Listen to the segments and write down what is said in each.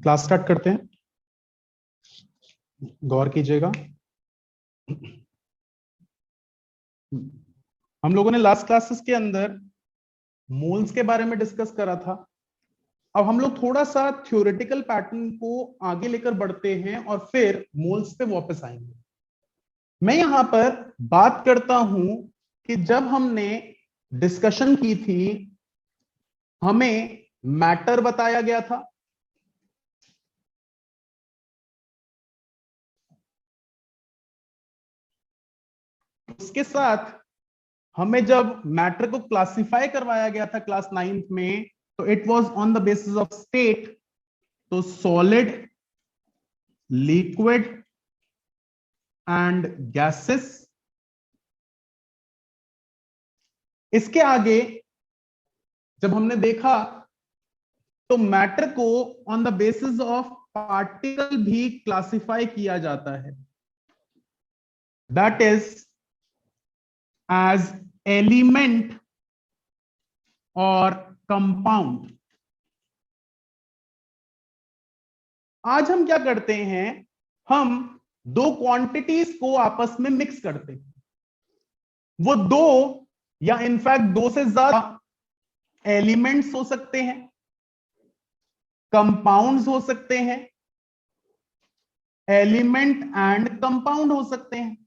Class start करते हैं, गौर कीजिएगा। हम लोगों ने लास्ट क्लासेस के अंदर मोल्स के बारे में डिस्कस करा था। अब हम लोग थोड़ा सा थ्योरेटिकल पैटर्न को आगे लेकर बढ़ते हैं और फिर मोल्स पे वापस आएंगे। मैं यहां पर बात करता हूं कि जब हमने डिस्कशन की थी, हमें मैटर बताया गया था, उसके साथ हमें जब मैटर को क्लासिफाई करवाया गया था क्लास 9th में, तो it was on the basis of state. तो सॉलिड, लिक्विड एंड गैसेस। इसके आगे जब हमने देखा तो मैटर को on the basis of particle भी क्लासिफाई किया जाता है, दैट इज एज एलिमेंट और कंपाउंड। आज हम क्या करते हैं, हम दो क्वांटिटीज को आपस में मिक्स करते हैं। वो दो या इनफैक्ट दो से ज्यादा एलिमेंट्स हो सकते हैं, कंपाउंड्स हो सकते हैं, एलिमेंट एंड कंपाउंड हो सकते हैं।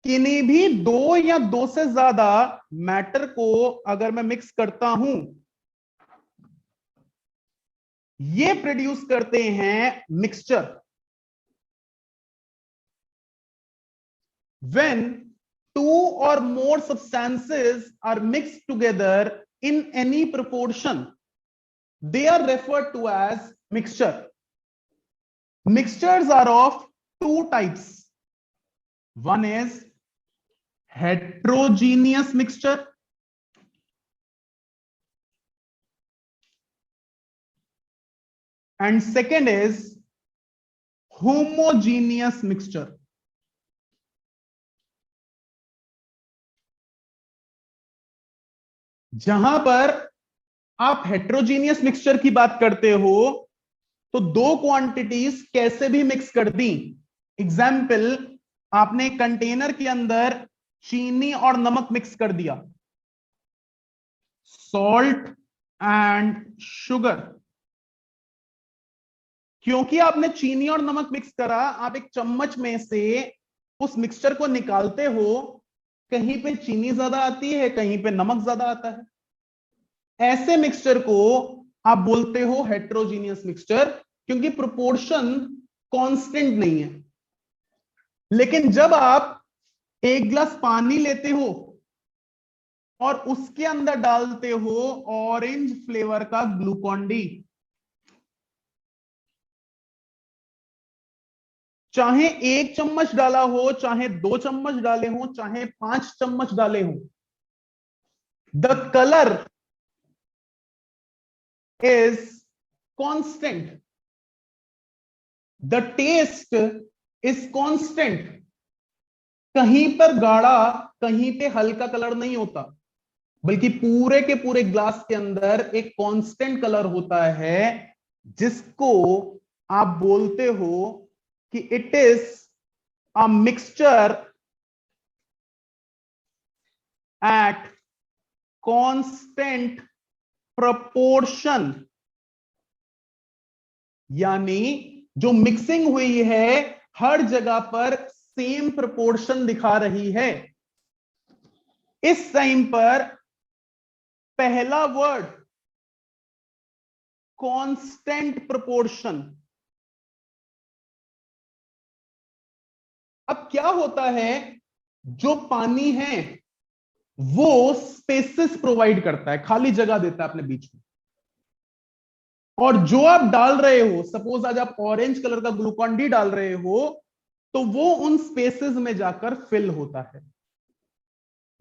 किन्हीं भी दो या दो से ज्यादा मैटर को अगर मैं मिक्स करता हूं, ये प्रोड्यूस करते हैं mixture. When two or more substances are mixed together in any proportion, they are referred to as mixture. Mixtures are of two types. One is heterogeneous mixture and second is homogeneous mixture. जहां पर आप heterogeneous mixture की बात करते हो तो दो quantities कैसे भी मिक्स कर दी। एग्जाम्पल, आपने कंटेनर के अंदर चीनी और नमक मिक्स कर दिया, सॉल्ट एंड शुगर। क्योंकि आपने चीनी और नमक मिक्स करा, आप एक चम्मच में से उस मिक्सचर को निकालते हो, कहीं पे चीनी ज्यादा आती है, कहीं पे नमक ज्यादा आता है। ऐसे मिक्सचर को आप बोलते हो हेट्रोजीनियस मिक्सचर, क्योंकि प्रोपोर्शन कांस्टेंट नहीं है। लेकिन जब आप एक गिलास पानी लेते हो और उसके अंदर डालते हो ऑरेंज फ्लेवर का ग्लूकॉन डी, चाहे एक चम्मच डाला हो, चाहे 2 चम्मच डाले हो, चाहे 5 चम्मच डाले हो, the colour is constant, the taste is constant. कहीं पर गाढ़ा, कहीं पे हल्का कलर नहीं होता, बल्कि पूरे के पूरे ग्लास के अंदर एक कांस्टेंट कलर होता है, जिसको आप बोलते हो कि it is a mixture at constant proportion. यानी जो मिक्सिंग हुई है हर जगह पर सेम प्रोपोर्शन दिखा रही है। इस टाइम पर पहला वर्ड कांस्टेंट प्रोपोर्शन। अब क्या होता है, जो पानी है वो स्पेसेस प्रोवाइड करता है, खाली जगह देता है अपने बीच में, और जो आप डाल रहे हो, सपोज आज आप ऑरेंज कलर का ग्लूकॉन डी डाल रहे हो, तो वो उन स्पेसेस में जाकर फिल होता है।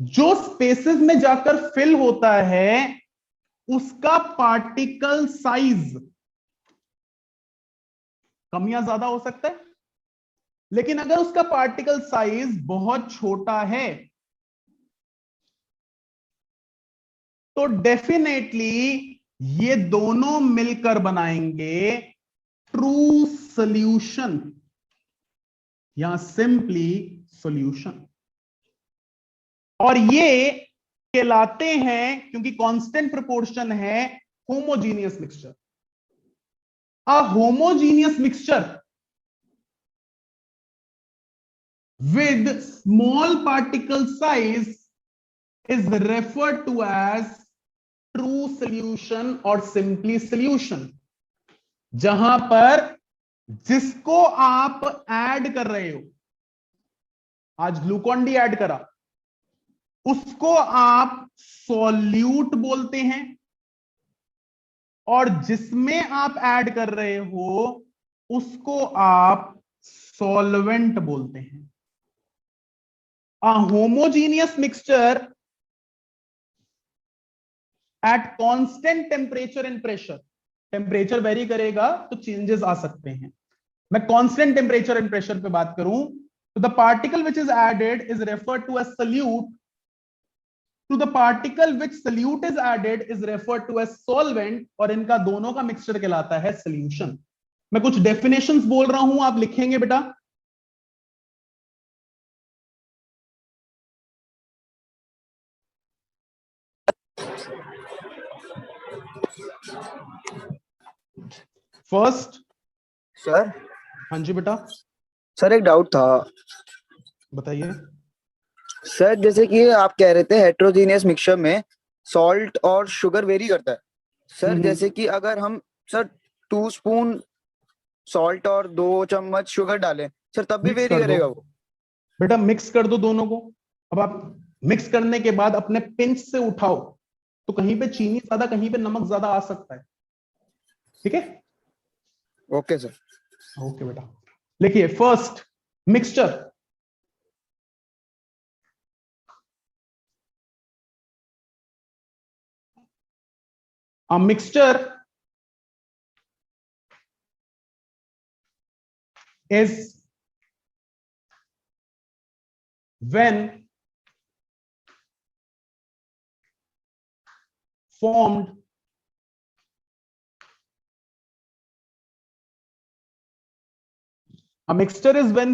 जो स्पेसेस में जाकर फिल होता है उसका पार्टिकल साइज कम या ज्यादा हो सकता है, लेकिन अगर उसका पार्टिकल साइज बहुत छोटा है तो डेफिनेटली ये दोनों मिलकर बनाएंगे ट्रू सॉल्यूशन या सिंपली सॉल्यूशन। और ये कहलाते हैं, क्योंकि कांस्टेंट प्रोपोर्शन है, homogeneous mixture. A homogeneous mixture with small particle size is referred to as true solution और simply solution। जहां पर जिसको आप ऐड कर रहे हो, आज ग्लूकॉन डी ऐड करा, उसको आप सॉल्यूट बोलते हैं, और जिसमें आप ऐड कर रहे हो उसको आप सॉल्वेंट बोलते हैं। A homogeneous mixture at constant temperature and pressure, temperature vary करेगा तो चेंजेस आ सकते हैं। मैं कांस्टेंट टेम्परेचर एंड प्रेशर पे बात करूं तो the particle which is added is referred to as solute, to the particle which solute is added is referred to as solvent, और इनका दोनों का मिक्सचर कहलाता है सॉल्यूशन। मैं कुछ डेफिनेशंस बोल रहा हूं, आप लिखेंगे बेटा। फर्स्ट, सर हाँ जी बेटा सर एक डाउट था बताइए। सर, जैसे कि आप कह रहे थे हेट्रोजीनियस मिक्सचर में सॉल्ट और शुगर वेरी करता है सर। जैसे कि अगर हम सर 2 स्पून सॉल्ट और 2 चम्मच शुगर डालें सर, तब भी मिक्स वेरी कर दो करेगा वो? बेटा, मिक्स कर दो दोनों को। अब आप मिक्स करने के बाद अपने पिंच से उठाओ तो कहीं पे चीनी ज्यादा, कहीं पे नमक ज्यादा आ सकता है। ठीक है, ओके सर। ओके बेटा। लिखिए first, mixture. A mixture is when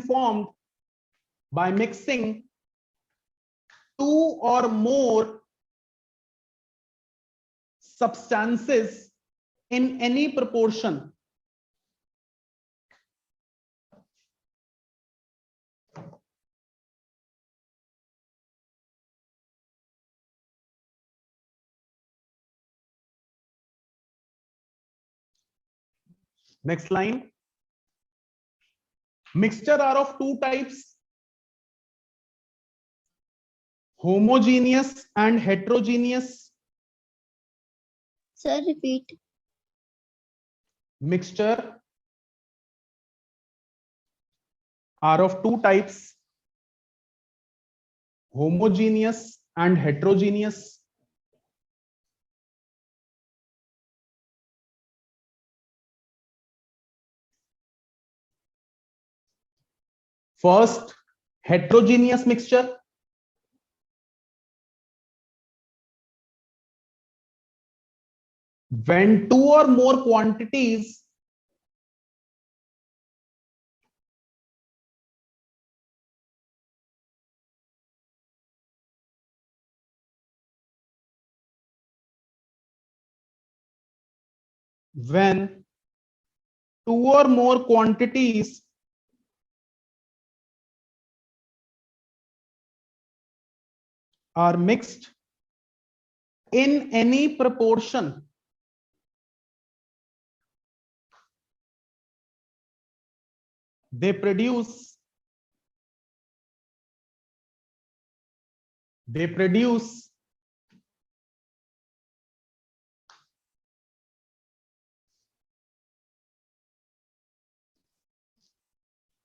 formed by mixing 2 or more substances in any proportion next line। Mixture are of 2 types, homogeneous and heterogeneous। Sir, repeat. Mixture are of 2 types, homogeneous and heterogeneous। First, heterogeneous mixture, when 2 or more quantities when 2 or more quantities are mixed in any proportion, they produce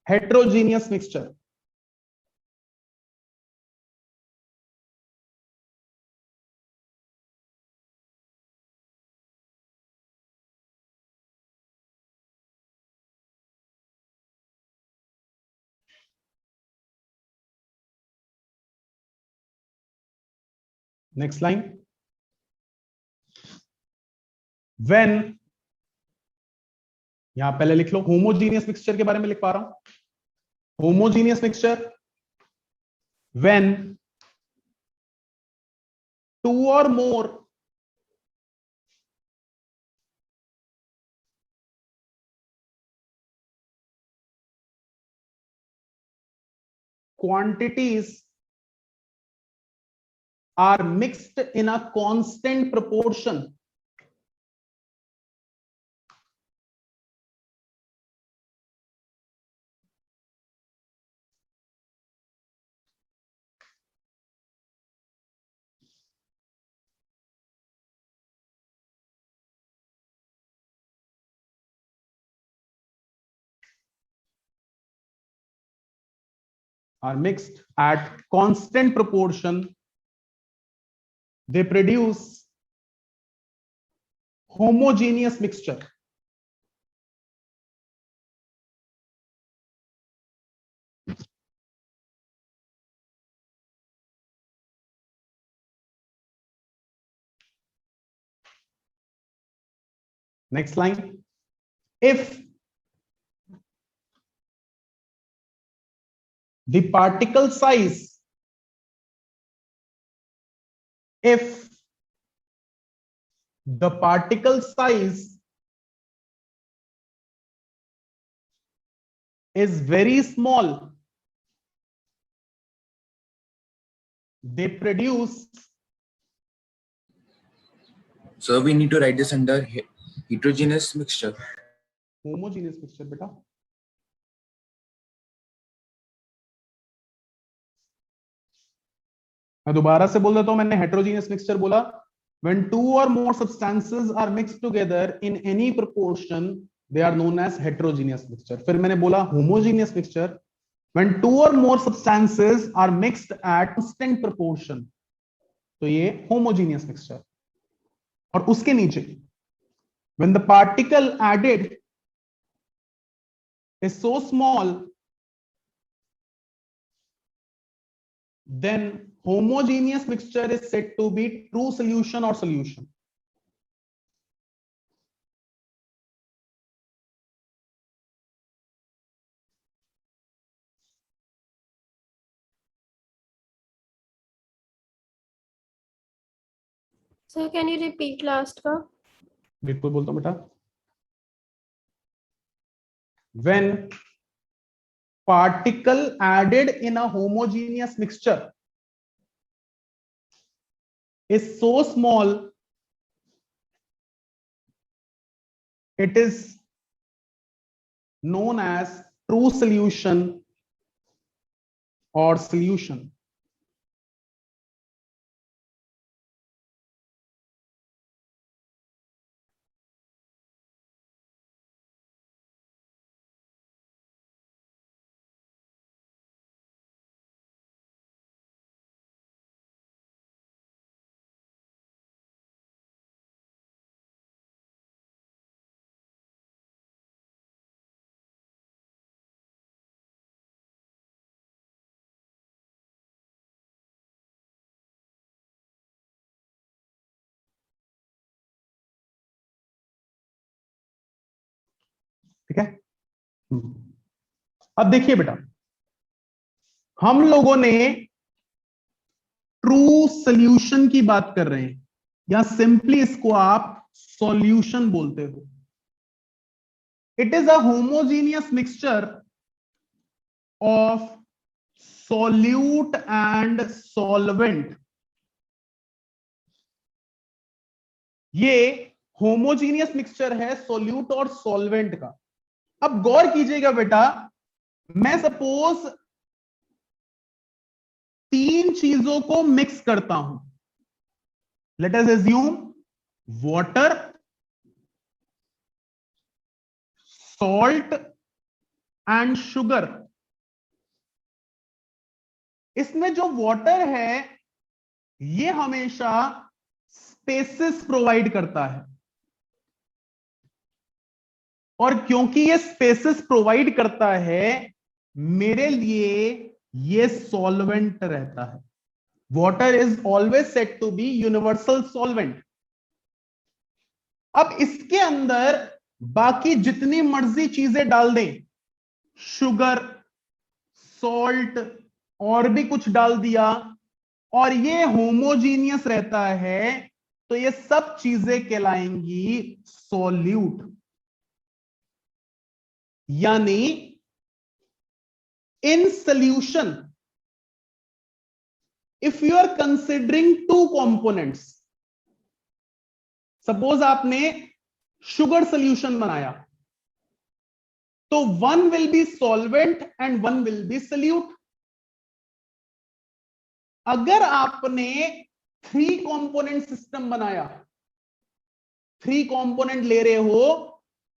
heterogeneous mixture। Next line। When, यहां पहले लिख लो, homogeneous mixture के बारे में लिख पा रहा हूं। होमोजीनियस मिक्सचर व्हेन टू और मोर quantities are mixed in a constant proportion. Are mixed at constant proportion, they produce homogeneous mixture. Next line, if the particle size, if the particle size is very small, they produce, So we need to write this under heterogeneous mixture. homogeneous mixture बेटा। मैं दोबारा से बोल देता हूं, मैंने heterogeneous mixture बोला when two or more substances are mixed together in any proportion they are known as heterogeneous mixture। फिर मैंने बोला homogeneous mixture when two or more substances are mixed at constant proportion, तो ये homogeneous mixture। और उसके नीचे when the particle added is so small then homogeneous mixture is said to be true solution or solution। Sir, can you repeat last का? बिल्कुल बोलता हूं बेटा। When particle added in a homogeneous mixture is so small, it is known as true solution or solution। ठीक है। अब देखिए बेटा, हम लोगों ने ट्रू सॉल्यूशन की बात कर रहे हैं, या सिंपली इसको आप सॉल्यूशन बोलते हो। It is a homogeneous mixture of solute and solvent. ये होमोजीनियस मिक्सचर है सॉल्यूट और सॉल्वेंट का। अब गौर कीजिएगा बेटा, मैं सपोज तीन चीजों को मिक्स करता हूं। Let us assume water, salt and sugar. इसमें जो वाटर है ये हमेशा स्पेसिस प्रोवाइड करता है, और क्योंकि ये स्पेसिस प्रोवाइड करता है मेरे लिए ये सॉल्वेंट रहता है। Water is always said to be universal solvent. अब इसके अंदर बाकी जितनी मर्जी चीजें डाल दें, शुगर, सॉल्ट और भी कुछ डाल दिया, और ये होमोजीनियस रहता है, तो ये सब चीजें कहलाएंगी सॉल्यूट। यानी in solution if you are considering two components, suppose आपने शुगर सॉल्यूशन बनाया, तो one will be solvent and one will be solute. अगर आपने 3 कंपोनेंट सिस्टम बनाया, 3 कंपोनेंट ले रहे हो,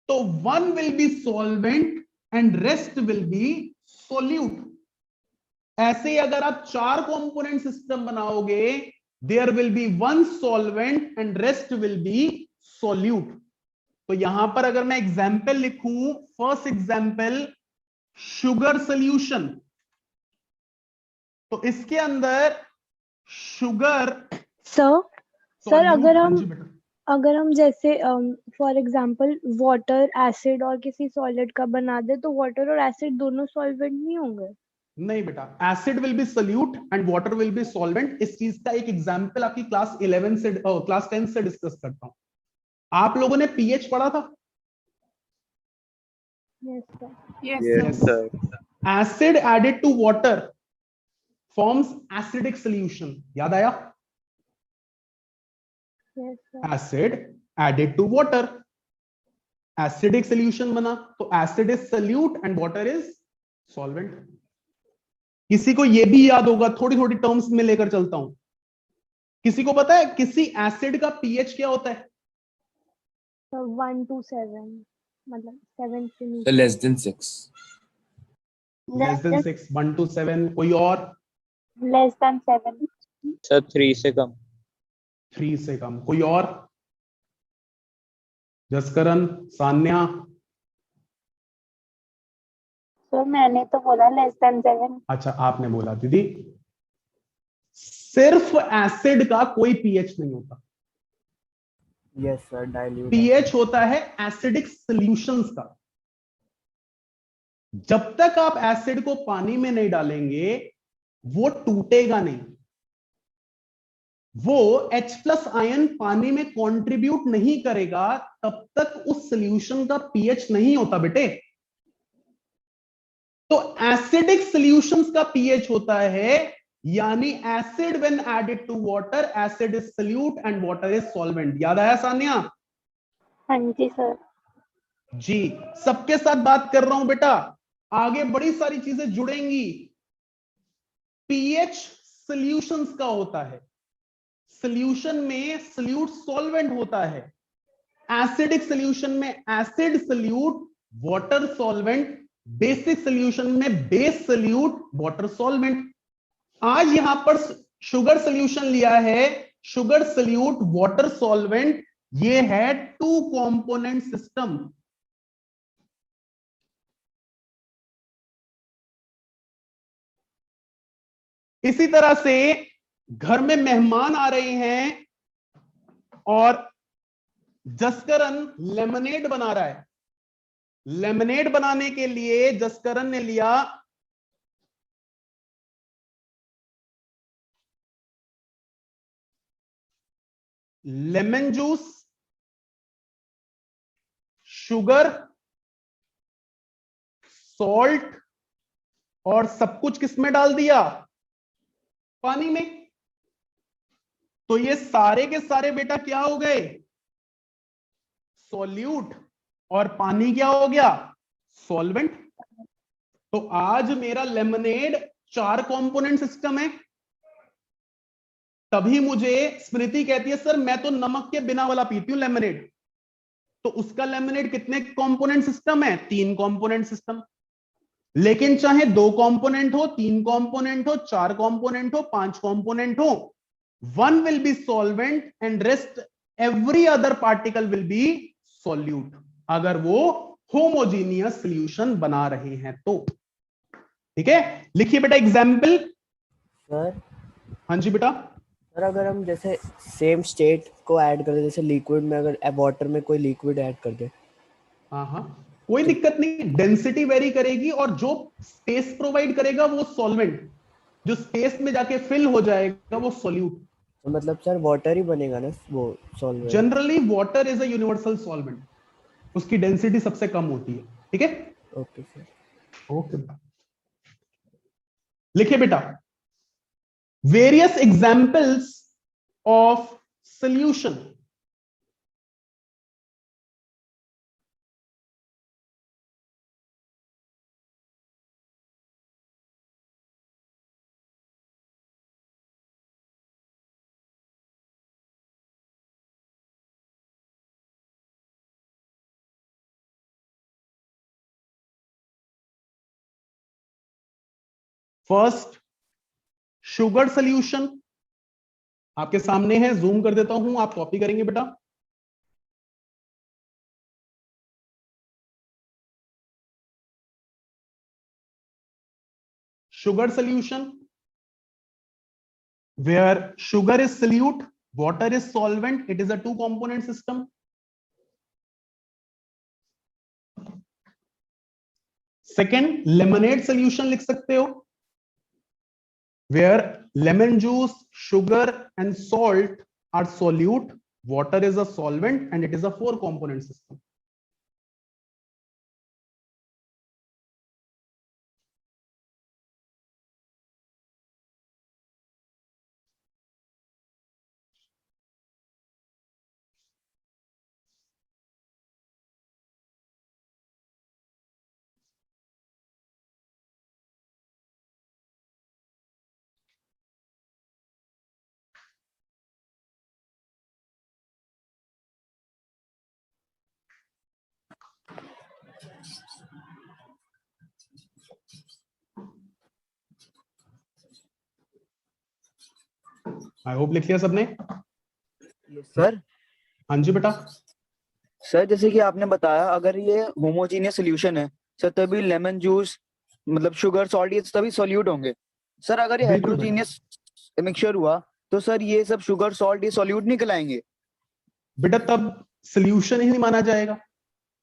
तो one will be solvent and rest will be solute. ऐसे ही अगर आप 4 कंपोनेंट सिस्टम बनाओगे, there will be one solvent and rest will be solute. तो यहां पर अगर मैं एग्जाम्पल लिखूं, फर्स्ट एग्जाम्पल शुगर सॉल्यूशन, तो इसके अंदर शुगर सर अगर हम जैसे फॉर एग्जांपल वाटर, एसिड और किसी सॉलिड का बना दे, तो वाटर और एसिड दोनों सॉल्वेंट नहीं होंगे? नहीं बेटा, acid will be solute and water will be solvent. इस चीज का एक एग्जांपल आपकी क्लास 11 से क्लास 10 से डिस्कस करता हूं। आप लोगों ने पीएच पढ़ा था? Yes sir. Acid added to water forms acidic solution, याद आया? Acid added to water, acidic solution बना, तो acid is solute and water is solvent. किसी को यह भी याद होगा, थोड़ी थोड़ी टर्म्स में लेकर चलता हूं। किसी को पता है किसी एसिड का पीएच क्या होता है? 1 to 7, मतलब 7 से नीचे। So less than 6. Less than 6, 1 to 7। कोई और? Less than 7। सर 3 से कम। 3 से कम। कोई और? जसकरण, सान्या? सर मैंने तो बोला लेस देन 7। अच्छा, आपने बोला। दीदी, सिर्फ एसिड का कोई पीएच नहीं होता। यस सर, डाइल्यूट पीएच होता है एसिडिक सॉल्यूशंस का। जब तक आप एसिड को पानी में नहीं डालेंगे, वो टूटेगा नहीं। वो H+ आयन पानी में कंट्रीब्यूट नहीं करेगा, तब तक उस सॉल्यूशन का पीएच नहीं होता बेटे। तो एसिडिक सॉल्यूशंस का पीएच होता है, यानी acid when added to water, acid is solute and water is solvent. याद आया सान्या? हाँ जी सर। जी, सबके साथ बात कर रहा हूं बेटा, आगे बड़ी सारी चीजें जुड़ेंगी। पीएच सॉल्यूशंस का होता है, सॉल्यूशन में सॉल्यूट सॉल्वेंट होता है। एसिडिक सॉल्यूशन में acid solute, water solvent. Basic solution में बेस सॉल्यूट, वाटर सॉल्वेंट। आज यहां पर शुगर सॉल्यूशन लिया है, शुगर सॉल्यूट, वाटर सॉल्वेंट। ये है 2 कंपोनेंट सिस्टम। इसी तरह से घर में मेहमान आ रहे हैं और जसकरण लेमनेड बना रहा है। लेमनेड बनाने के लिए जसकरण ने लिया लेमन जूस, शुगर, सॉल्ट और सब कुछ किसमें डाल दिया? पानी में। तो ये सारे के सारे बेटा क्या हो गए? सॉल्यूट। और पानी क्या हो गया? सॉल्वेंट। तो आज मेरा लेमनेड 4 कंपोनेंट सिस्टम है। तभी मुझे स्मृति कहती है सर मैं तो नमक के बिना वाला पीती हूं लेमनेड। तो उसका लेमनेड कितने कंपोनेंट सिस्टम है? 3 कंपोनेंट सिस्टम। लेकिन चाहे 2 कंपोनेंट हो, 3 कंपोनेंट हो, 4 कंपोनेंट हो, 5 कंपोनेंट हो, one will be solvent and rest every other particle will be solute, अगर वो होमोजीनियस सॉल्यूशन बना रहे हैं तो। ठीक है, लिखिए बेटा एग्जाम्पल। सर। हाँ जी बेटा। सर अगर हम जैसे सेम स्टेट को ऐड कर दे, जैसे लिक्विड में अगर वाटर में कोई लिक्विड ऐड कर दे, हाँ हाँ, कोई दिक्कत नहीं, डेंसिटी वेरी करेगी और जो स्पेस प्रोवाइड करेगा वो सॉल्वेंट, जो स्पेस में जाके फिल हो जाएगा वो सॉल्यूट। तो मतलब सर वाटर ही बनेगा ना वो solvent? Generally water is a universal solvent, उसकी डेंसिटी सबसे कम होती है। ठीक है, ओके सर। ओके, लिखे बेटा, various examples of solution. First, sugar solution आपके सामने है, जूम कर देता हूं, आप कॉपी करेंगे बेटा। sugar solution where sugar is solute, water is solvent, it is a two component system. Second, lemonade solution लिख सकते हो, where lemon juice, sugar and salt are solute, water is a solvent and it is a four component system. I hope लिख लिया सबने। Sir हाँ जी बेटा। Sir जैसे कि आपने बताया अगर ये होमोजीनियस सोल्यूशन है सर तभी लेमन जूस मतलब शुगर सॉल्ट ये तभी सॉल्यूट होंगे। सर अगर ये बिल्कुल हेट्रोजीनियस मिक्सचर हुआ तो सर ये सब शुगर सॉल्ट ये सॉल्यूट नहीं कहलाएंगे? बेटा तब सोल्यूशन ही नहीं माना जाएगा,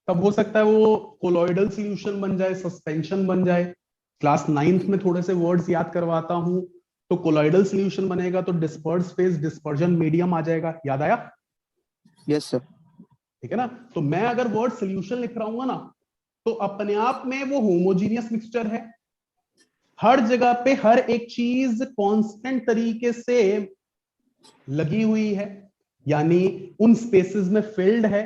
तब हो सकता है वो कोलॉइडल सोल्यूशन बन जाए, सस्पेंशन बन जाए। क्लास 9th में थोड़े से वर्ड्स याद करवाता हूं, तो कोलॉइडल सोल्यूशन बनेगा तो डिस्पर्स फेज डिस्पर्जन मीडियम आ जाएगा, याद आया? Yes sir. ठीक है ना, तो मैं अगर वर्ड सोल्यूशन लिख रहा हूँ ना तो अपने आप में वो होमोजीनियस मिक्सचर है, हर जगह पे हर एक चीज कांस्टेंट तरीके से लगी हुई है, यानी उन स्पेसेस में फिल्ड है।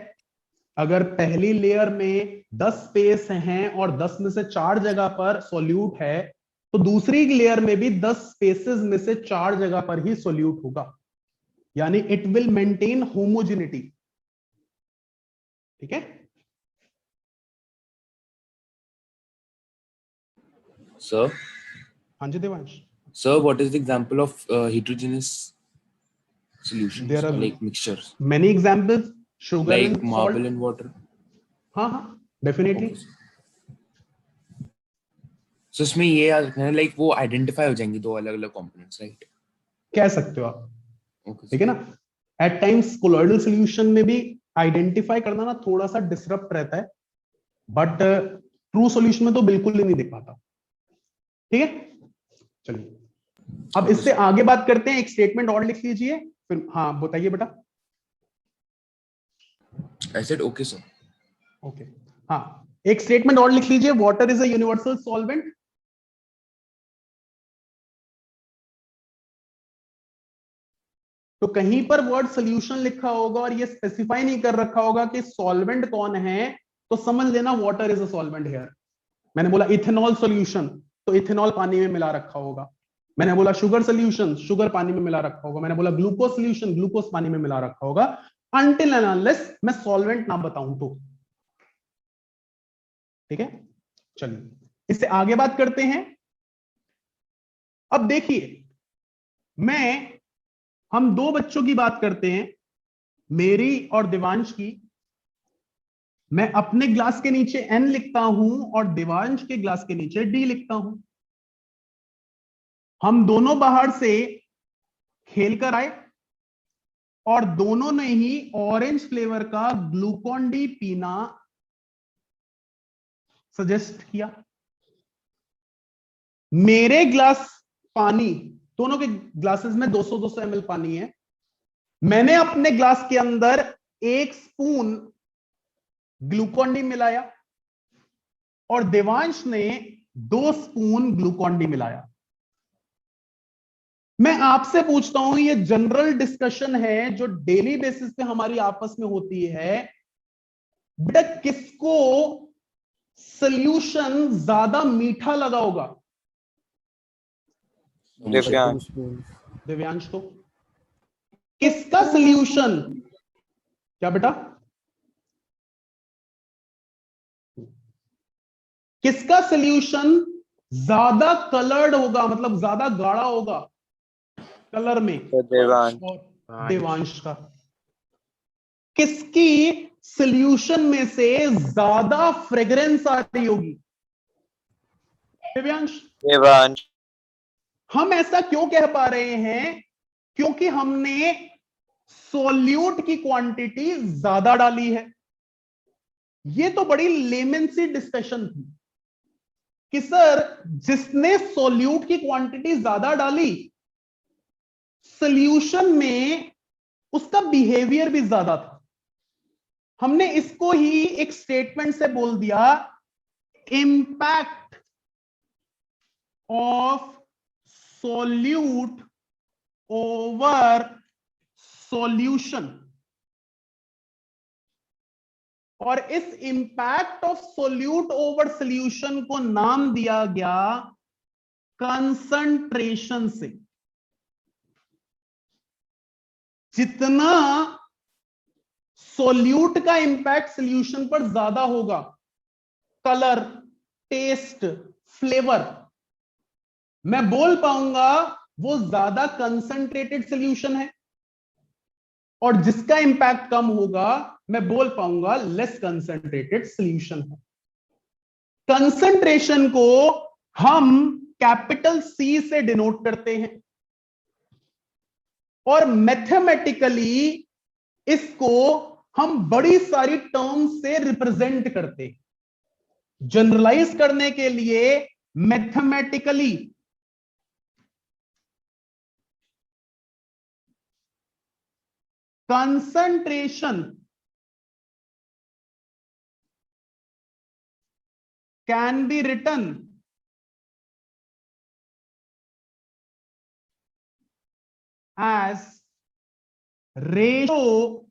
अगर पहली लेयर में 10 स्पेस हैं और 10 में से 4 जगह पर सॉल्यूट है तो दूसरी लेयर में भी 10 स्पेसेस में से 4 जगह पर ही सॉल्यूट होगा, यानी इट विल मेंटेन होमोजेनिटी। ठीक है Sir, हाँ जी Devansh. sir, what is the example of heterogeneous solutions There are like mixtures many examples, sugar like and salt. marble and water? हाँ हाँ डेफिनेटली। Okay, sir. So इसमें ये याद रखना है like वो identify हो जाएंगी दो अलग अलग components, right? कह सकते हो आप, Okay, ठीक है ना। एट टाइम्स कोलॉइडल सॉल्यूशन में भी आइडेंटिफाई करना ना थोड़ा सा डिसरप्ट रहता है, बट ट्रू सॉल्यूशन में तो बिल्कुल ही नहीं दिख पाता। ठीक है, चलिए अब इससे आगे बात करते हैं। एक स्टेटमेंट और लिख लीजिए फिर। हाँ बताइए बेटा। I said okay, sir. Okay हाँ, एक स्टेटमेंट और लिख लीजिए, water is a universal solvent. तो कहीं पर वर्ड सॉल्यूशन लिखा होगा और ये स्पेसिफाई नहीं कर रखा होगा कि सॉल्वेंट कौन है, तो समझ लेना water is a solvent here. मैंने बोला इथेनॉल सॉल्यूशन तो इथेनॉल पानी में मिला रखा होगा। मैंने बोला शुगर सॉल्यूशन, शुगर पानी में मिला रखा होगा। मैंने बोला ग्लूकोज सॉल्यूशन, ग्लूकोज पानी में मिला रखा होगा, अनटिल एंड अनलेस मैं सॉल्वेंट ना बताऊं तो। ठीक है, चलिए इससे आगे बात करते हैं। अब देखिए, हम दो बच्चों की बात करते हैं, मेरी और देवांश की। मैं अपने ग्लास के नीचे N लिखता हूं और देवांश के ग्लास के नीचे D लिखता हूं। हम दोनों बाहर से खेल कर आए और दोनों ने ही ऑरेंज फ्लेवर का ग्लूकॉन डी पीना सजेस्ट किया। मेरे ग्लास पानी, दोनों के ग्लासेस में 200-200 ml पानी है, मैंने अपने ग्लास के अंदर 1 स्पून ग्लूकॉन डी मिलाया और देवांश ने 2 स्पून ग्लूकॉन डी मिलाया। मैं आपसे पूछता हूं, ये जनरल डिस्कशन है जो डेली बेसिस पे हमारी आपस में होती है, बेटा किसको सॉल्यूशन ज्यादा मीठा लगा होगा? दिव्यांश। दिव्यांश को। किसका सॉल्यूशन, क्या बेटा, किसका सॉल्यूशन ज्यादा कलर्ड होगा, मतलब ज्यादा गाढ़ा होगा कलर में? तो देवांश। देवांश का। किसकी सॉल्यूशन में से ज्यादा फ्रेग्रेंस आ रही होगी? दिव्यांश। देवांश। हम ऐसा क्यों कह पा रहे हैं? क्योंकि हमने सॉल्यूट की क्वांटिटी ज्यादा डाली है। ये तो बड़ी लेमन सी डिस्कशन थी कि सर जिसने सॉल्यूट की क्वांटिटी ज्यादा डाली, सॉल्यूशन में उसका बिहेवियर भी ज्यादा था। हमने इसको ही एक स्टेटमेंट से बोल दिया, impact of solute over solution. और इस impact of solute over solution को नाम दिया गया कंसंट्रेशन से। जितना सॉल्यूट का इंपैक्ट सॉल्यूशन पर ज्यादा होगा, कलर, टेस्ट, फ्लेवर, मैं बोल पाऊंगा वो ज्यादा कंसंट्रेटेड सॉल्यूशन है, और जिसका इंपैक्ट कम होगा मैं बोल पाऊंगा लेस कंसंट्रेटेड सॉल्यूशन है। कंसंट्रेशन को हम कैपिटल सी से डिनोट करते हैं और मैथमेटिकली इसको हम बड़ी सारी टर्म्स से रिप्रेजेंट करते हैं। जनरलाइज करने के लिए mathematically concentration can be written as ratio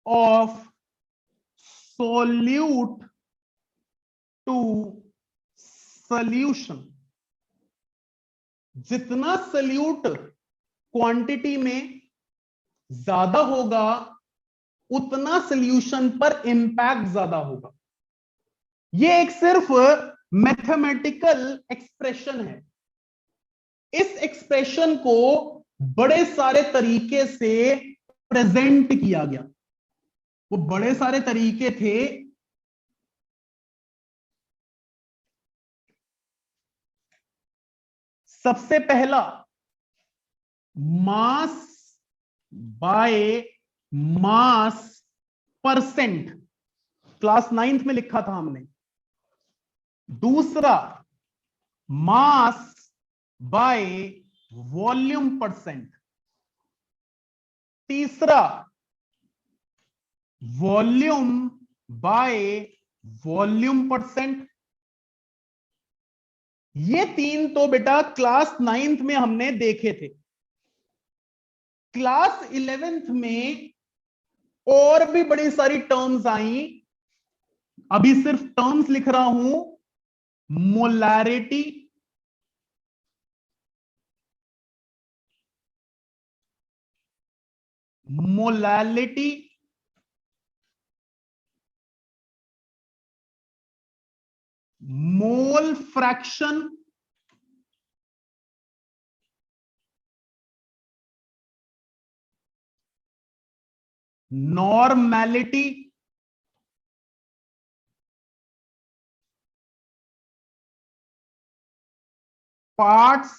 of solute to solution। जितना सल्यूट क्वांटिटी में ज्यादा होगा उतना सॉल्यूशन पर इंपैक्ट ज्यादा होगा। यह एक सिर्फ मैथमेटिकल एक्सप्रेशन है। इस एक्सप्रेशन को बड़े सारे तरीके से प्रेजेंट किया गया। वो बड़े सारे तरीके थे। सबसे पहला मास by mass percent, class 9th में लिखा था हमने। दूसरा मास बाय वॉल्यूम परसेंट। तीसरा वॉल्यूम बाय वॉल्यूम परसेंट। ये 3 तो बेटा क्लास 9th में हमने देखे थे। क्लास 11th में और भी बड़ी सारी टर्म्स आई। अभी सिर्फ टर्म्स लिख रहा हूं। Molarity, molality, mole fraction, normality, parts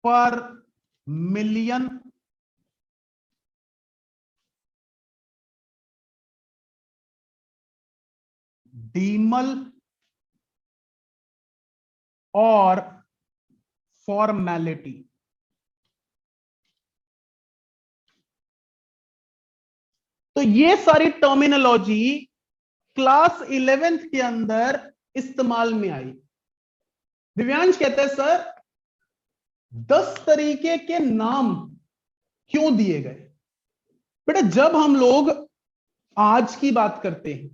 पर मिलियन डीमल और फॉर्मेलिटी। तो ये सारी टर्मिनोलॉजी क्लास 11th के अंदर इस्तेमाल में आई। दिव्यांश कहते हैं सर 10 तरीके के नाम क्यों दिए गए? बेटा जब हम लोग आज की बात करते हैं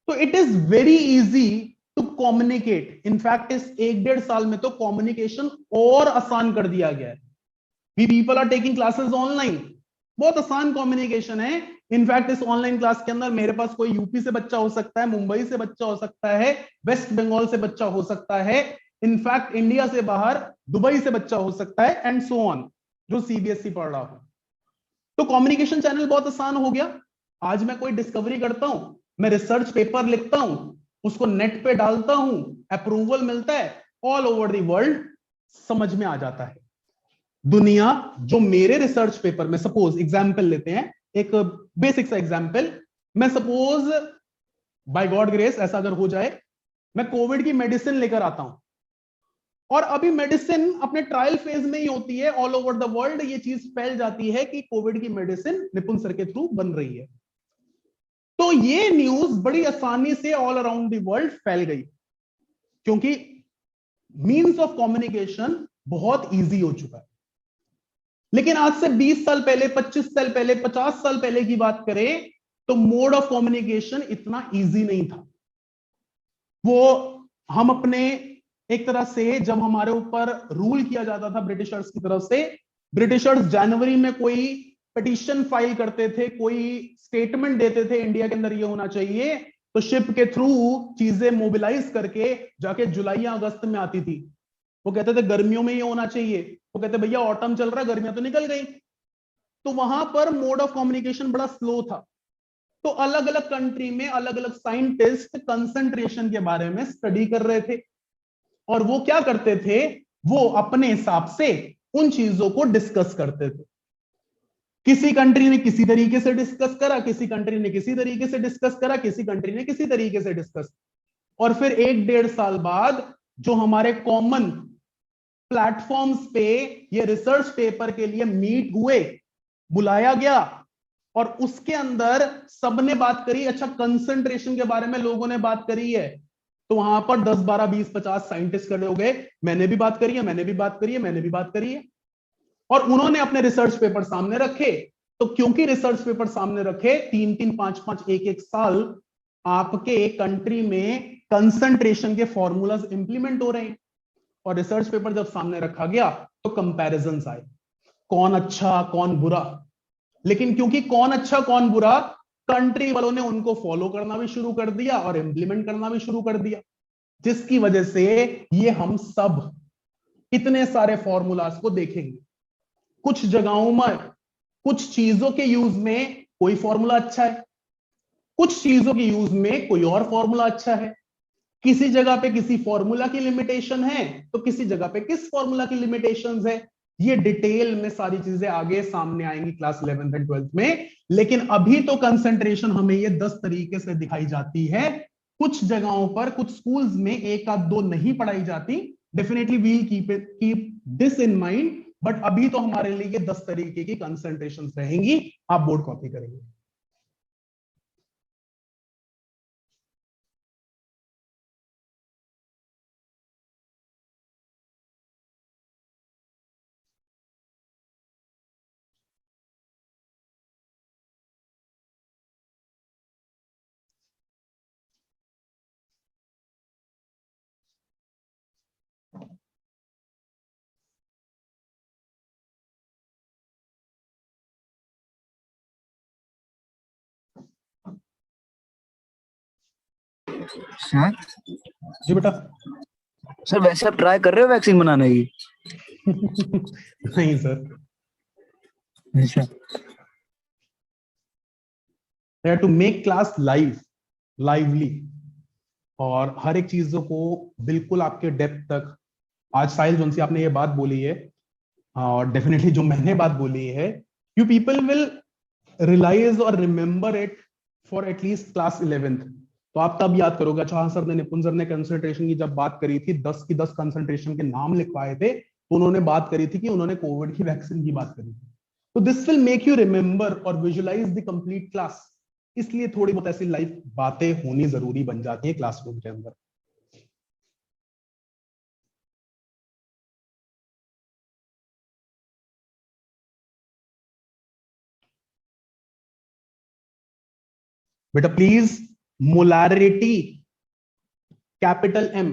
तो it is very easy to communicate. In fact इस 1-1.5 साल में तो कम्युनिकेशन और आसान कर दिया गया है। We people are taking classes online, बहुत आसान कम्युनिकेशन है। इनफैक्ट इस ऑनलाइन क्लास के अंदर मेरे पास कोई यूपी से बच्चा हो सकता है, मुंबई से बच्चा हो सकता है, वेस्ट बंगाल से बच्चा हो सकता है, इनफैक्ट इंडिया से बाहर दुबई से बच्चा हो सकता है, एंड सो ऑन, जो सीबीएसई पढ़ रहा हो। तो कम्युनिकेशन चैनल बहुत आसान हो गया। आज मैं कोई डिस्कवरी करता हूं, मैं रिसर्च पेपर लिखता हूं, उसको नेट पे डालता हूं, अप्रूवल मिलता है, ऑल ओवर द वर्ल्ड समझ में आ जाता है। दुनिया जो मेरे रिसर्च पेपर में, सपोज एग्जाम्पल लेते हैं, एक बेसिक सा एग्जाम्पल, मैं सपोज बाय गॉड ग्रेस ऐसा अगर हो जाए, मैं कोविड की मेडिसिन लेकर आता हूं और अभी मेडिसिन अपने ट्रायल फेज में ही होती है, ऑल ओवर द वर्ल्ड ये चीज फैल जाती है कि कोविड की मेडिसिन निपुण सर के थ्रू बन रही है। तो ये न्यूज बड़ी आसानी से ऑल अराउंड द वर्ल्ड फैल गई, क्योंकि मीन्स ऑफ कम्युनिकेशन बहुत इजी हो चुका है। लेकिन आज से 20 साल पहले, 25 साल पहले, 50 साल पहले की बात करें तो मोड ऑफ कम्युनिकेशन इतना इजी नहीं था। वो हम अपने एक तरह से, जब हमारे ऊपर रूल किया जाता था ब्रिटिशर्स की तरफ से, ब्रिटिशर्स जनवरी में कोई पिटीशन फाइल करते थे, कोई स्टेटमेंट देते थे इंडिया के अंदर ये होना चाहिए, तो शिप के थ्रू चीजें मोबिलाइज करके जाके जुलाई या अगस्त में आती थी। वो कहते थे गर्मियों में ये होना चाहिए, वो कहते भैया ऑटम चल रहा है, गर्मियां तो निकल गई। तो वहां पर मोड ऑफ कम्युनिकेशन बड़ा स्लो था। तो अलग अलग कंट्री में अलग अलग साइंटिस्ट कंसंट्रेशन के बारे में स्टडी कर रहे थे, और वो क्या करते थे, वो अपने हिसाब से उन चीजों को डिस्कस करते थे। किसी कंट्री ने किसी तरीके से डिस्कस करा, किसी कंट्री ने किसी तरीके से डिस्कस करा, किसी कंट्री ने किसी तरीके से डिस्कस, और फिर 1-1.5 साल बाद जो हमारे कॉमन प्लेटफॉर्म्स पे ये रिसर्च पेपर के लिए मीट हुए, बुलाया गया, और उसके अंदर सबने बात करी। अच्छा, कंसंट्रेशन के बारे में लोगों ने बात करी है, तो वहां पर 10, 12, 20, 50 साइंटिस्ट खड़े हो गए, मैंने भी बात करी है, मैंने भी बात करी है, मैंने भी बात करी है, और उन्होंने अपने रिसर्च पेपर सामने रखे। तो क्योंकि रिसर्च पेपर सामने रखे, 3-3, 5-5, 1-1 साल आपके कंट्री में कंसंट्रेशन के फॉर्मूलाज इंप्लीमेंट हो रहे हैं, और रिसर्च पेपर जब सामने रखा गया तो कंपैरिजंस आए, कौन अच्छा कौन बुरा। लेकिन क्योंकि कौन अच्छा कौन बुरा, कंट्री वालों ने उनको फॉलो करना भी शुरू कर दिया और इंप्लीमेंट करना भी शुरू कर दिया, जिसकी वजह से ये हम सब इतने सारे फॉर्मूलाज को देखेंगे। कुछ जगहों में कुछ चीजों के यूज में कोई फॉर्मूला अच्छा है, कुछ चीजों के यूज में कोई और फॉर्मूला अच्छा है, किसी जगह पे किसी फॉर्मूला की लिमिटेशन है तो किसी जगह पे किस फॉर्मूला की लिमिटेशंस है। ये डिटेल में सारी चीजें आगे सामने आएंगी क्लास 11th एंड 12th में। लेकिन अभी तो कंसंट्रेशन हमें ये 10 तरीके से दिखाई जाती है। कुछ जगहों पर, कुछ स्कूल्स में 1 आध 2 नहीं पढ़ाई जाती। Definitely we'll keep this in mind, but अभी तो हमारे लिए ये 10 तरीके की कंसंट्रेशन रहेंगी। आप बोर्ड कॉपी करेंगे। सर जी बेटा। सर वैसे आप ट्राई कर रहे हो वैक्सीन बनाने की? नहीं सर। अच्छा। टू मेक क्लास लाइवली, और हर एक चीजों को बिल्कुल आपके डेप्थ तक। आज साहिल जोन से आपने ये बात बोली है और डेफिनेटली जो मैंने बात बोली है, यू पीपल विल रियलाइज और remember it for at least class 11th। तो आप तब याद करोगे, अच्छा हाँ सर ने, निपुण सर ने कंसंट्रेशन की जब बात करी थी, 10 की 10 कंसंट्रेशन के नाम लिखवाए थे, तो उन्होंने बात करी थी कि उन्होंने कोविड की वैक्सीन की बात करी थी। तो this will make you remember और विजुअलाइज द कंप्लीट क्लास। इसलिए थोड़ी बहुत ऐसी लाइव बातें होनी जरूरी बन जाती है क्लासरूम के अंदर। बेटा प्लीज, मोलारिटी कैपिटल M।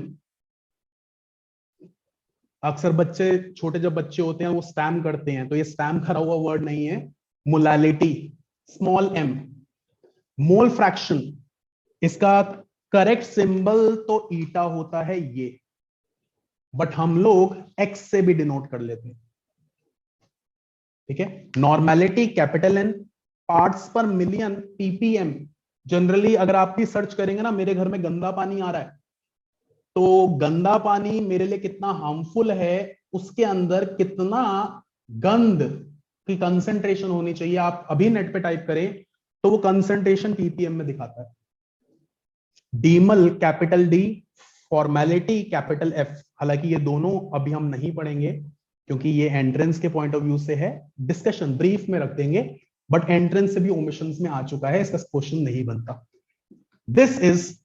अक्सर बच्चे, छोटे जब बच्चे होते हैं वो स्पैम करते हैं, तो ये स्पैम करा हुआ वर्ड नहीं है, molality small m। Mole fraction, इसका करेक्ट सिंबल तो ईटा होता है ये, बट हम लोग x से भी डिनोट कर लेते हैं, ठीक है। नॉर्मेलिटी कैपिटल N, पार्ट्स पर मिलियन ppm। जनरली अगर आप भी सर्च करेंगे ना, मेरे घर में गंदा पानी आ रहा है, तो गंदा पानी मेरे लिए कितना हार्मफुल है, उसके अंदर कितना गंध की कंसंट्रेशन होनी चाहिए, आप अभी नेट पे टाइप करें तो वो कंसंट्रेशन ppm में दिखाता है। Demal capital D, formality capital F। हालांकि ये दोनों अभी हम नहीं पढ़ेंगे क्योंकि ये एंट्रेंस के पॉइंट ऑफ व्यू से है, डिस्कशन ब्रीफ में रख देंगे, बट एंट्रेंस से भी ओमिशंस में आ चुका है, इसका क्वेश्चन नहीं बनता। दिस इज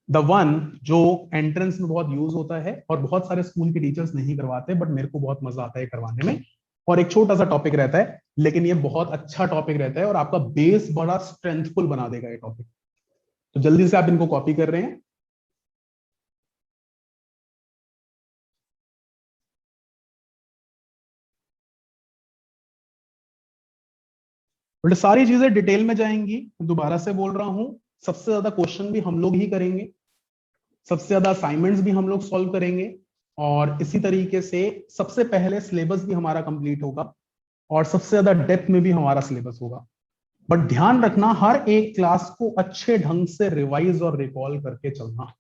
द वन जो एंट्रेंस में बहुत यूज होता है और बहुत सारे स्कूल के टीचर्स नहीं करवाते, बट मेरे को बहुत मजा आता है करवाने में। और एक छोटा सा टॉपिक रहता है, लेकिन ये बहुत अच्छा टॉपिक रहता है और आपका बेस बड़ा स्ट्रेंथफुल बना देगा ये टॉपिक। तो जल्दी से आप इनको कॉपी कर रहे हैं। बट सारी चीजें डिटेल में जाएंगी, दोबारा से बोल रहा हूं, सबसे ज्यादा क्वेश्चन भी हम लोग ही करेंगे, सबसे ज्यादा असाइनमेंट्स भी हम लोग सॉल्व करेंगे, और इसी तरीके से सबसे पहले सिलेबस भी हमारा कंप्लीट होगा और सबसे ज्यादा डेप्थ में भी हमारा सिलेबस होगा। बट ध्यान रखना, हर एक क्लास को अच्छे ढंग से रिवाइज और रिकॉल करके चलना।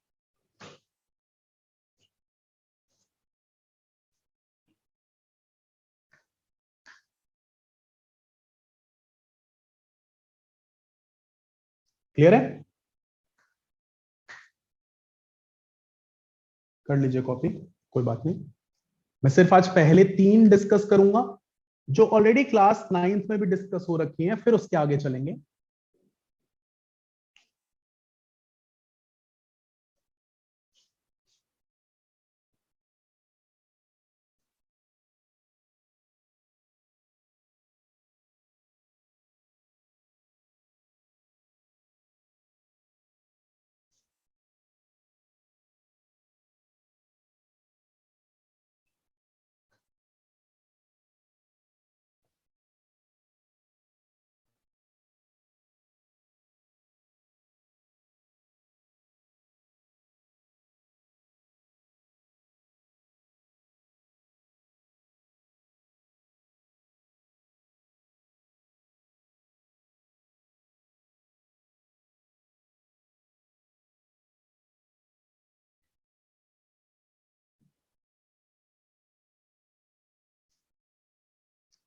क्लियर है? कर लीजिए कॉपी, कोई बात नहीं। मैं सिर्फ आज पहले 3 डिस्कस करूंगा जो ऑलरेडी क्लास 9th में भी डिस्कस हो रखी हैं, फिर उसके आगे चलेंगे।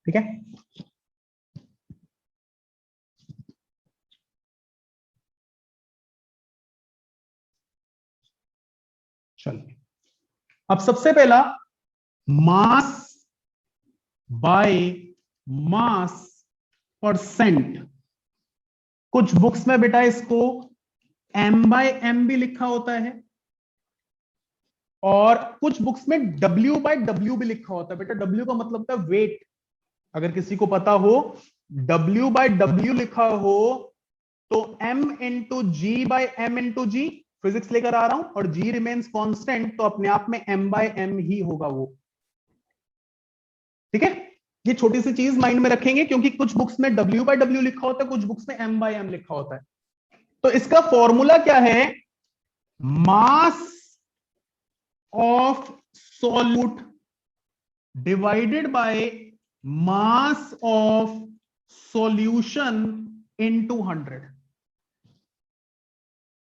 ठीक है, चलिए। अब सबसे पहला, मास बाय मास परसेंट। कुछ बुक्स में बेटा इसको m/m भी लिखा होता है और कुछ बुक्स में W/W भी लिखा होता है। बेटा W का मतलब होता है वेट, अगर किसी को पता हो W/W लिखा हो तो m/g/m/g, फिजिक्स लेकर आ रहा हूं, और g रिमेन्स कांस्टेंट, तो अपने आप में m/m ही होगा वो। ठीक है, ये छोटी सी चीज माइंड में रखेंगे क्योंकि कुछ बुक्स में W/W लिखा होता है, कुछ बुक्स में m/m लिखा होता है। तो इसका फॉर्मूला क्या है? Mass of solute divided by mass of solution into 100।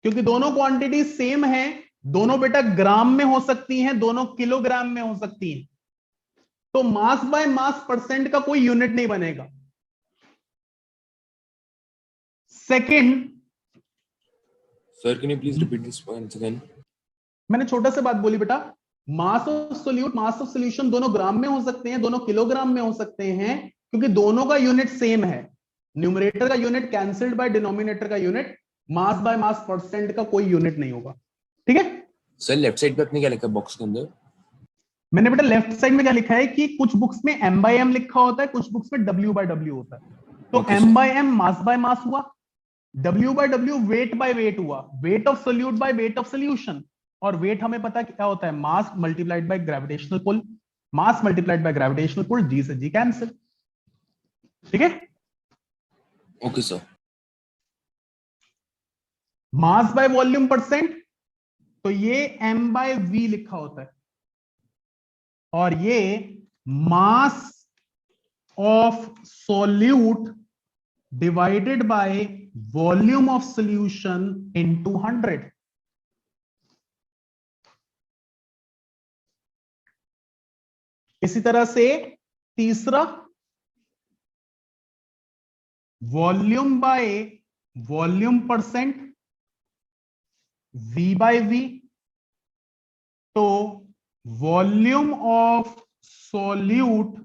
क्योंकि दोनों क्वांटिटी सेम है, दोनों बेटा ग्राम में हो सकती हैं, दोनों किलोग्राम में हो सकती हैं। तो मास बाय मास परसेंट का कोई यूनिट नहीं बनेगा। Second, sir can you please repeat this once again? मैंने छोटा सा बात बोली बेटा, mass of solute, mass of solution दोनों ग्राम में हो सकते हैं, दोनों किलोग्राम में हो सकते हैं, क्योंकि दोनों का यूनिट सेम है। न्यूमरेटर का यूनिट कैंसिल्ड बाय डिनोमिनेटर का unit, mass by mass percent का कोई यूनिट नहीं होगा। ठीक है सर लेफ्ट साइड पे अपने क्या लिखा है बॉक्स के अंदर? मैंने बेटा लेफ्ट साइड में क्या लिखा है कि कुछ बुक्स में m बाय m लिखा होता है, कुछ बुक्स में w बाय w होता है। तो Okay, m sir. By m mass by mass हुआ, w by w weight by weight हुआ, weight of solute by weight of solution. और वेट हमें पता क्या होता है, mass multiplied by gravitational pull, mass multiplied by gravitational pull, g से g cancel. ठीक है, okay sir. Mass by volume percent, तो ये m बाय v लिखा होता है, और ये mass of solute divided by volume of solution into 100। इसी तरह से तीसरा, volume by volume percent, v by v, तो volume of solute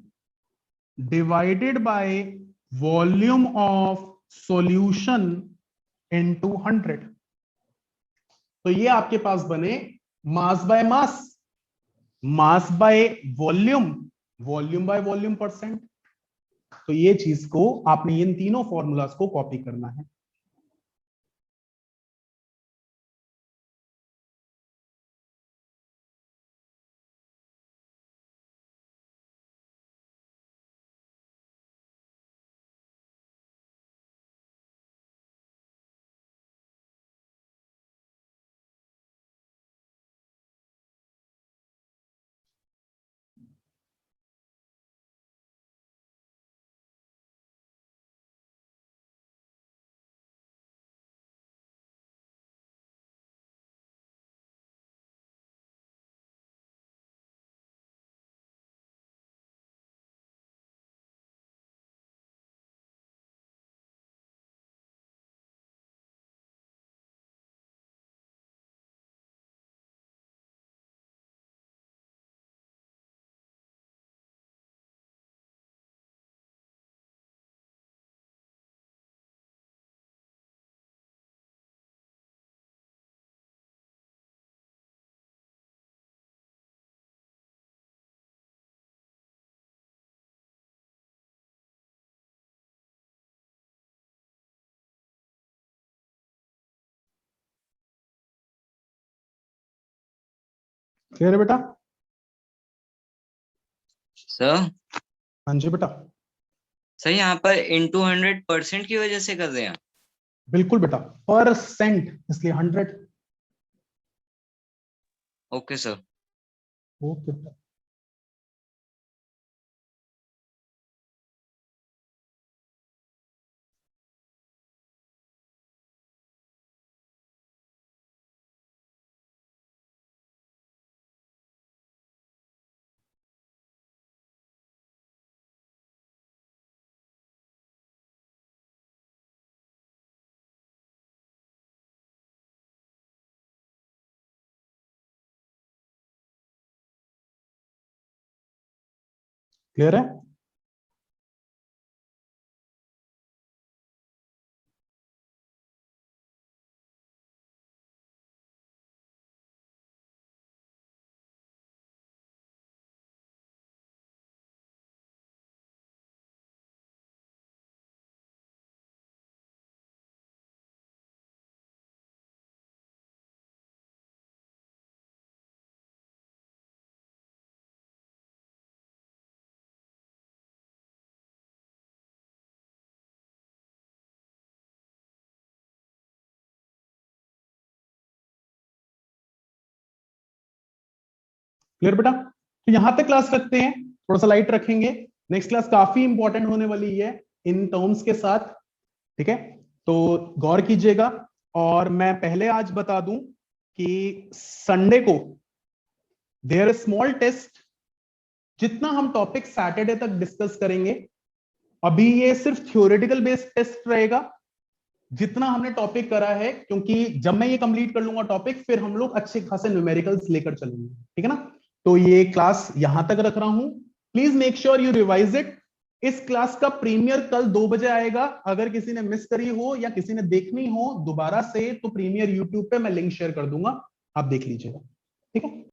divided by volume of solution into 100। तो ये आपके पास बने mass by mass, mass by volume, volume by volume percent. तो ये चीज को आपने इन तीनों फॉर्मूलाज को कॉपी करना है। क्लियर है बेटा? सर हाँ जी बेटा, सर यहाँ पर इनटू 100% की वजह से कर रहे हैं। बिल्कुल बेटा, परसेंट इसलिए 100। Okay sir. ओके बेटा। क्लियर है? क्लियर बेटा? तो यहां तक क्लास रखते हैं, थोड़ा सा लाइट रखेंगे। नेक्स्ट क्लास काफी इंपॉर्टेंट होने वाली है इन टर्म्स के साथ। ठीक है, तो गौर कीजिएगा। और मैं पहले आज बता दूं कि संडे को देयर स्मॉल टेस्ट जितना हम टॉपिक सैटरडे तक डिस्कस करेंगे, अभी ये सिर्फ थ्योरेटिकल बेस्ड टेस्ट रहेगा, जितना हमने टॉपिक करा है, क्योंकि जब मैं ये कंप्लीट कर लूंगा टॉपिक, फिर हम लोग अच्छे खासे न्यूमेरिकल्स लेकर चलेंगे, ठीक है ना। तो ये क्लास यहां तक रख रहा हूं, please make sure you revise it. इस क्लास का प्रीमियर कल 2 बजे आएगा, अगर किसी ने मिस करी हो या किसी ने देखनी हो दोबारा से, तो प्रीमियर यूट्यूब पे मैं लिंक शेयर कर दूंगा, आप देख लीजिएगा, ठीक है।